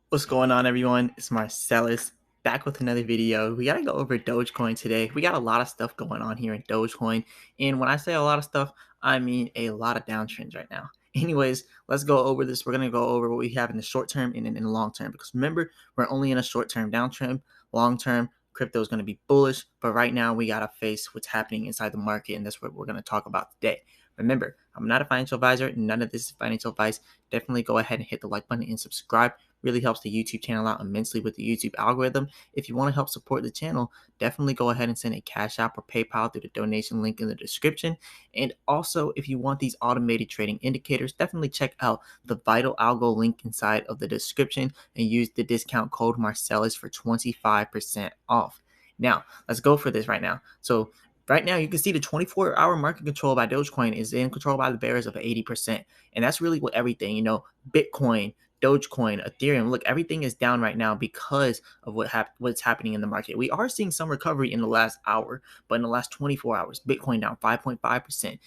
What's going on, everyone? It's Marsellis back with another video. We gotta go over Dogecoin today. We got a lot of stuff going on here in Dogecoin, and when I say a lot of stuff, I mean a lot of downtrends right now. Anyways, let's go over this. We're gonna go over what we have in the short term and in the long term, because remember, we're only in a short term downtrend. Long term, crypto is gonna be bullish, but right now we gotta face what's happening inside the market, and that's what we're gonna talk about today. Remember, I'm not a financial advisor. None of this is financial advice. Definitely go ahead and hit the like button and subscribe. Really helps the YouTube channel out immensely with the YouTube algorithm. If you want to help support the channel, definitely go ahead and send a Cash App or PayPal through the donation link in the description. And also, if you want these automated trading indicators, definitely check out the Vital Algo link inside of the description and use the discount code Marsellis for 25% off. Now, let's go for this right now. So right now, you can see the 24-hour market control by Dogecoin is in control by the bears of 80%. And that's really what everything, Bitcoin, Dogecoin, Ethereum, look, everything is down right now because of what's happening in the market. We are seeing some recovery in the last hour, but in the last 24 hours, Bitcoin down 5.5%.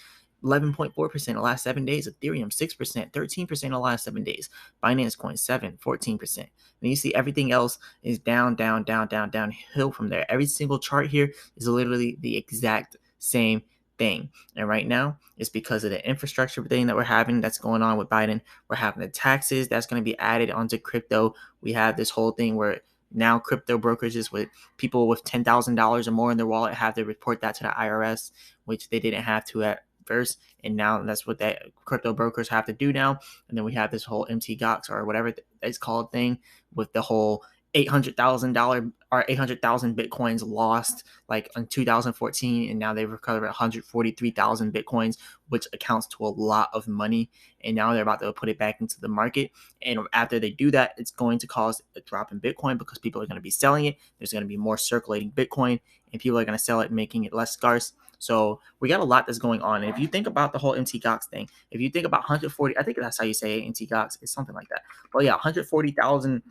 11.4% in the last 7 days, Ethereum 6%, 13% in the last 7 days, Binance Coin 7, 14%. And you see everything else is down, downhill from there. Every single chart here is literally the exact same thing. And right now, it's because of the infrastructure thing that we're having that's going on with Biden. We're having the taxes that's going to be added onto crypto. We have this whole thing where now crypto brokerages with people with $10,000 or more in their wallet have to report that to the IRS, which they didn't have to at first. And now that's what that crypto brokers have to do now. And then we have this whole MT Gox or whatever it's called thing with the whole $800,000 or 800,000 Bitcoins lost like in 2014, and now they've recovered 143,000 Bitcoins, which accounts to a lot of money. And now they're about to put it back into the market. And after they do that, it's going to cause a drop in Bitcoin because people are going to be selling it. There's going to be more circulating Bitcoin, and people are going to sell it, making it less scarce. So we got a lot that's going on. And if you think about the whole MT Gox thing, if you think about 140, I think that's how you say it, MT Gox, it's something like that. But yeah, 140,000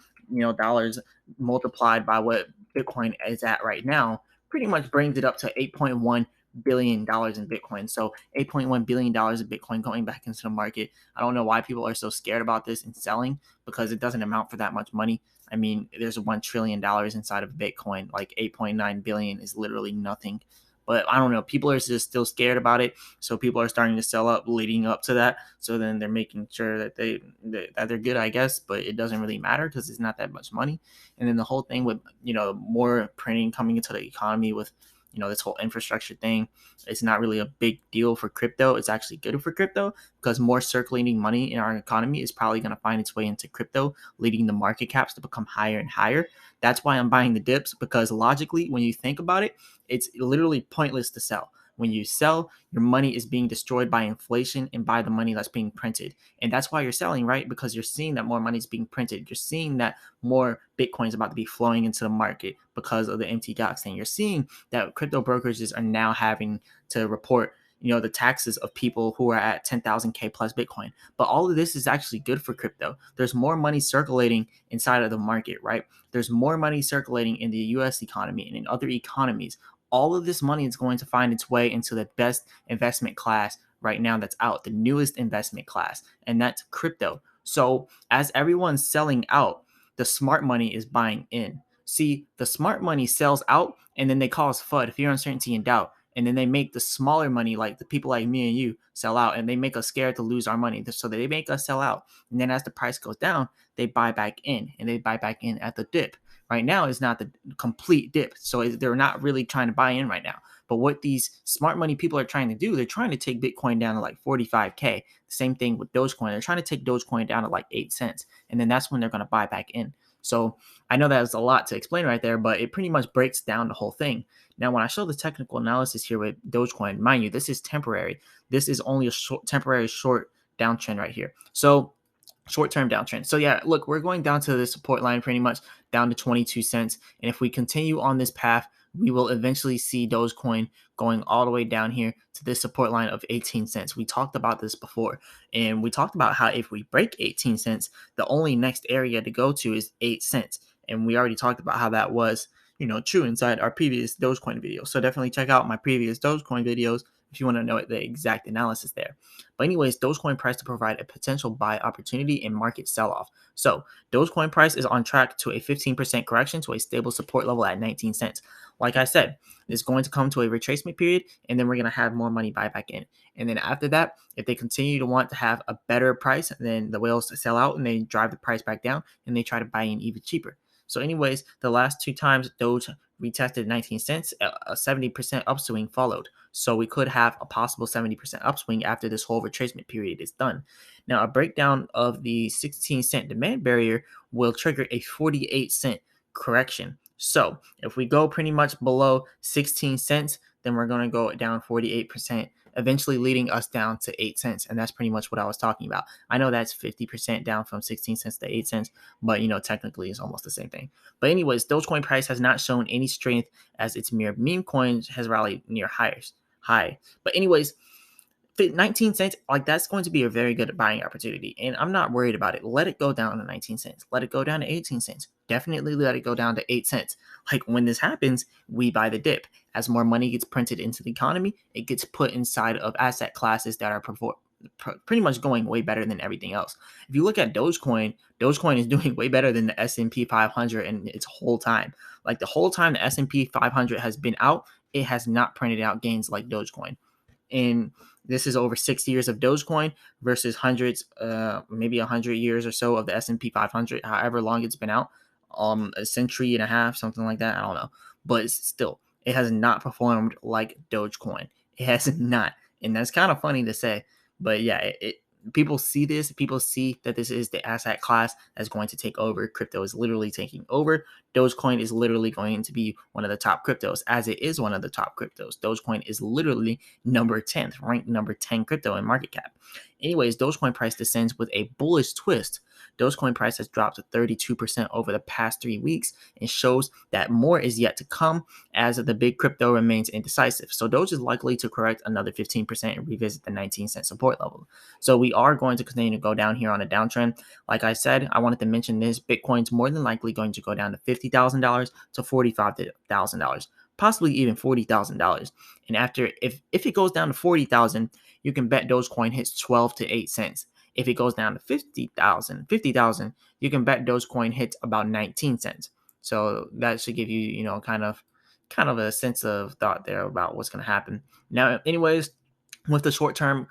dollars multiplied by what Bitcoin is at right now pretty much brings it up to $8.1 billion in Bitcoin. So $8.1 billion of Bitcoin going back into the market. I don't know why people are so scared about this and selling, because it doesn't amount for that much money. I mean, there's $1 trillion inside of Bitcoin. Like 8.9 billion is literally nothing. But I don't know. People are just still scared about it, so people are starting to sell up leading up to that. So then they're making sure that they're good, I guess. But it doesn't really matter because it's not that much money. And then the whole thing with more printing coming into the economy with this whole infrastructure thing, it's not really a big deal for crypto. It's actually good for crypto because more circulating money in our economy is probably going to find its way into crypto, leading the market caps to become higher and higher. That's why I'm buying the dips, because logically, when you think about it, it's literally pointless to sell. When you sell, your money is being destroyed by inflation and by the money that's being printed. And that's why you're selling, right? Because you're seeing that more money is being printed. You're seeing that more Bitcoin is about to be flowing into the market because of the MT Gox thing. You're seeing that crypto brokerages are now having to report the taxes of people who are at 10,000K plus Bitcoin. But all of this is actually good for crypto. There's more money circulating inside of the market, right? There's more money circulating in the US economy and in other economies. All of this money is going to find its way into the best investment class right now that's out, the newest investment class, and that's crypto. So as everyone's selling out, the smart money is buying in. See, the smart money sells out and then they cause FUD, fear, uncertainty, and doubt. And then they make the smaller money, like the people like me and you, sell out, and they make us scared to lose our money. So they make us sell out. And then as the price goes down, they buy back in, and they buy back in at the dip. Right now is not the complete dip. So they're not really trying to buy in right now. But what these smart money people are trying to do, they're trying to take Bitcoin down to like 45K. Same thing with Dogecoin. They're trying to take Dogecoin down to like 8 cents. And then that's when they're going to buy back in. So I know that was a lot to explain right there, but it pretty much breaks down the whole thing. Now, when I show the technical analysis here with Dogecoin, mind you, this is temporary. This is only a temporary short downtrend right here. So short-term downtrend. So yeah, look, we're going down to the support line pretty much down to 22 cents. And if we continue on this path, we will eventually see Dogecoin going all the way down here to this support line of 18 cents. We talked about this before, and we talked about how if we break 18 cents, the only next area to go to is 8 cents. And we already talked about how that was, true inside our previous Dogecoin video. So definitely check out my previous Dogecoin videos if you want to know the exact analysis there. But anyways, Dogecoin price to provide a potential buy opportunity in market sell-off. So Dogecoin price is on track to a 15% correction to a stable support level at 19 cents. Like I said, it's going to come to a retracement period, and then we're going to have more money buy back in. And then after that, if they continue to want to have a better price, then the whales sell out and they drive the price back down and they try to buy in even cheaper. So anyways, the last two times Doge retested 19 cents, a 70% upswing followed. So we could have a possible 70% upswing after this whole retracement period is done. Now, a breakdown of the 16-cent demand barrier will trigger a 48-cent correction. So if we go pretty much below 16 cents, then we're going to go down 48%, eventually leading us down to 8 cents. And that's pretty much what I was talking about. I know that's 50% down from 16 cents to 8 cents, but technically it's almost the same thing. But anyways, Dogecoin price has not shown any strength as its mere meme coin has rallied near high. But anyways, 19 cents, like that's going to be a very good buying opportunity. And I'm not worried about it. Let it go down to 19 cents. Let it go down to 18 cents. Definitely let it go down to 8 cents. Like when this happens, we buy the dip. As more money gets printed into the economy, it gets put inside of asset classes that are pretty much going way better than everything else. If you look at Dogecoin is doing way better than the S&P 500 in its whole time. Like the whole time the S&P 500 has been out, it has not printed out gains like Dogecoin. And this is over 6 years of Dogecoin versus hundreds, maybe 100 years or so of the S&P 500, however long it's been out, a century and a half, something like that. I don't know, but still, it has not performed like Dogecoin. It has not, and that's kind of funny to say, but yeah, people see this. People see that this is the asset class that's going to take over. Crypto is literally taking over. Dogecoin is literally going to be one of the top cryptos, as it is one of the top cryptos. Dogecoin is literally number 10th, ranked number 10 crypto in market cap. Anyways, Dogecoin price descends with a bullish twist. Dogecoin price has dropped to 32% over the past 3 weeks and shows that more is yet to come as the big crypto remains indecisive. So Doge is likely to correct another 15% and revisit the 19-cent support level. So we are going to continue to go down here on a downtrend. Like I said, I wanted to mention this. Bitcoin's more than likely going to go down to $50,000 to $45,000, possibly even $40,000. And after, if it goes down to 40,000, you can bet Dogecoin hits 12 to 8 cents. If it goes down to 50,000, you can bet Dogecoin hits about 19 cents. So that should give you, kind of a sense of thought there about what's going to happen. Now, anyways, with the short-term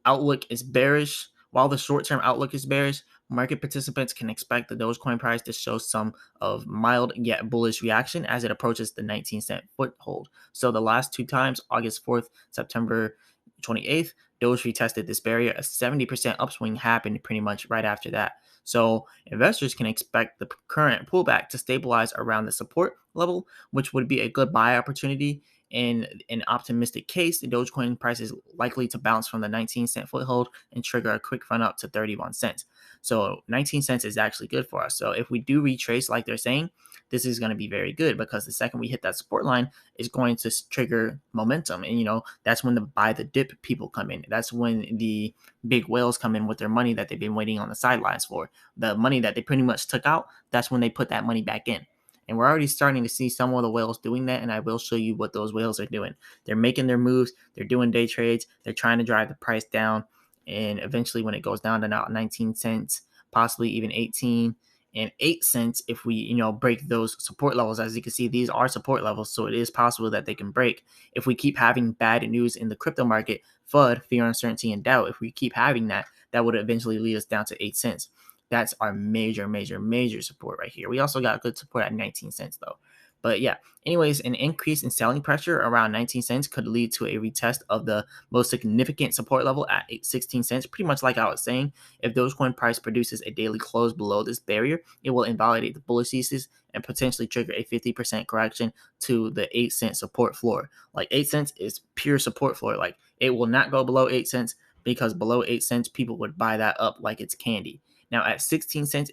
outlook is bearish. While the short-term outlook is bearish, market participants can expect the Dogecoin price to show some of mild yet bullish reaction as it approaches the 19-cent foothold. So the last two times, August 4th, September 28th, Doge retested this barrier. A 70% upswing happened pretty much right after that. So investors can expect the current pullback to stabilize around the support level, which would be a good buy opportunity. In an optimistic case, the Dogecoin price is likely to bounce from the 19-cent foothold and trigger a quick run up to 31 cents. So 19 cents is actually good for us. So if we do retrace like they're saying, this is going to be very good because the second we hit that support line, is going to trigger momentum. And, that's when the buy the dip people come in. That's when the big whales come in with their money that they've been waiting on the sidelines for. The money that they pretty much took out, that's when they put that money back in. And we're already starting to see some of the whales doing that, and I will show you what those whales are doing. They're making their moves. They're doing day trades. They're trying to drive the price down, and eventually when it goes down to now 19 cents, possibly even 18 and 8 cents, if we, break those support levels. As you can see, these are support levels, so it is possible that they can break. If we keep having bad news in the crypto market, FUD, fear, uncertainty, and doubt, if we keep having that, that would eventually lead us down to 8 cents. That's our major support right here. We also got good support at 19 cents though. But yeah, anyways, an increase in selling pressure around 19 cents could lead to a retest of the most significant support level at 16 cents. Pretty much like I was saying, if Dogecoin price produces a daily close below this barrier, it will invalidate the bullish thesis and potentially trigger a 50% correction to the 8-cent support floor. Like 8 cents is pure support floor. Like it will not go below 8 cents because below 8 cents, people would buy that up like it's candy. Now at 16 cents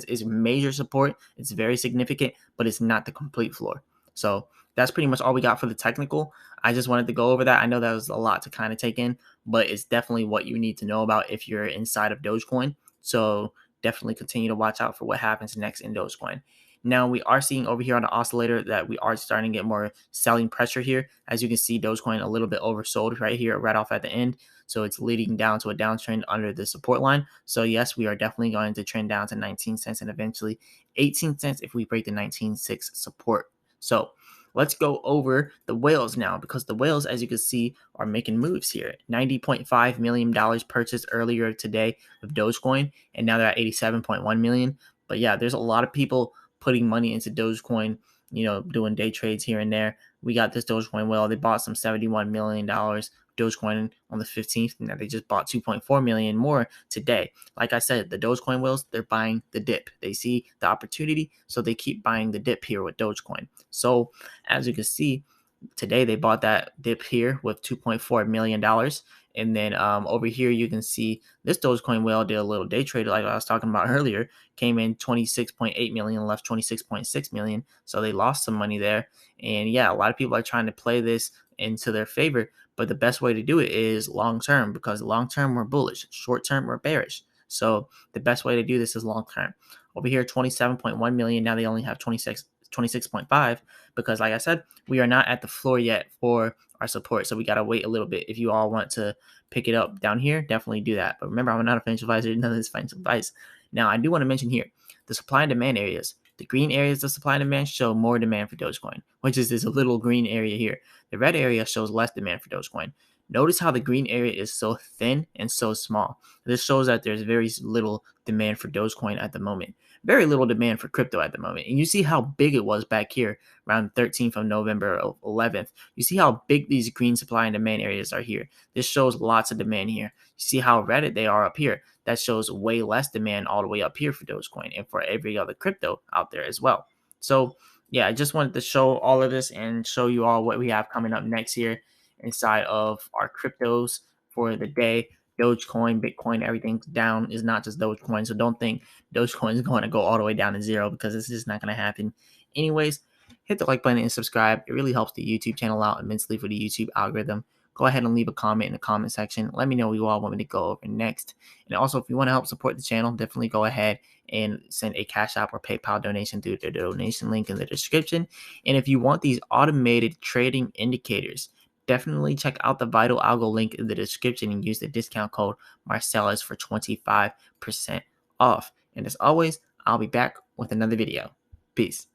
is major support. It's very significant, but it's not the complete floor. So that's pretty much all we got for the technical. I just wanted to go over that. I know that was a lot to kind of take in, but it's definitely what you need to know about if you're inside of Dogecoin. So definitely continue to watch out for what happens next in Dogecoin. Now we are seeing over here on the oscillator that we are starting to get more selling pressure here. As you can see, Dogecoin a little bit oversold right here, right off at the end. So it's leading down to a downtrend under the support line. So yes, we are definitely going to trend down to 19 cents and eventually 18 cents if we break the 19.6 support. So let's go over the whales now, because the whales, as you can see, are making moves here. $90.5 million purchased earlier today with Dogecoin, and now they're at 87.1 million. But yeah, there's a lot of people putting money into Dogecoin, doing day trades here and there. We got this Dogecoin whale. They bought some $71 million Dogecoin on the 15th. Now they just bought 2.4 million more today. Like I said, the Dogecoin whales, they're buying the dip. They see the opportunity, so they keep buying the dip here with Dogecoin. So as you can see, today they bought that dip here with $2.4 million. And then over here, you can see this Dogecoin whale did a little day trade, like I was talking about earlier, came in 26.8 million, left 26.6 million. So they lost some money there. And yeah, a lot of people are trying to play this into their favor. But the best way to do it is long term, because long term we're bullish, short term we're bearish. So the best way to do this is long term. Over here, 27.1 million. Now they only have 26.5, because like I said, we are not at the floor yet for our support. So we got to wait a little bit. If you all want to pick it up down here, definitely do that. But remember, I'm not a financial advisor. None of this is financial advice. Now, I do want to mention here the supply and demand areas. The green areas of supply and demand show more demand for Dogecoin, which is this little green area here. The red area shows less demand for Dogecoin. Notice how the green area is so thin and so small. This shows that there's very little demand for Dogecoin at the moment. Very little demand for crypto at the moment. And you see how big it was back here around 13th of November, 11th. You see how big these green supply and demand areas are here. This shows lots of demand here. You see how red they are up here. That shows way less demand all the way up here for Dogecoin and for every other crypto out there as well. So yeah, I just wanted to show all of this and show you all what we have coming up next here inside of our cryptos for the day. Dogecoin, Bitcoin, everything's down. Is not just Dogecoin. So don't think Dogecoin is going to go all the way down to zero, because this is not going to happen. Anyways, hit the like button and subscribe. It really helps the YouTube channel out immensely for the YouTube algorithm. Go ahead and leave a comment in the comment section. Let me know what you all want me to go over next. And also, if you want to help support the channel, definitely go ahead and send a Cash App or PayPal donation through the donation link in the description. And if you want these automated trading indicators, definitely check out the Vital Algo link in the description and use the discount code Marsellis for 25% off. And as always, I'll be back with another video. Peace.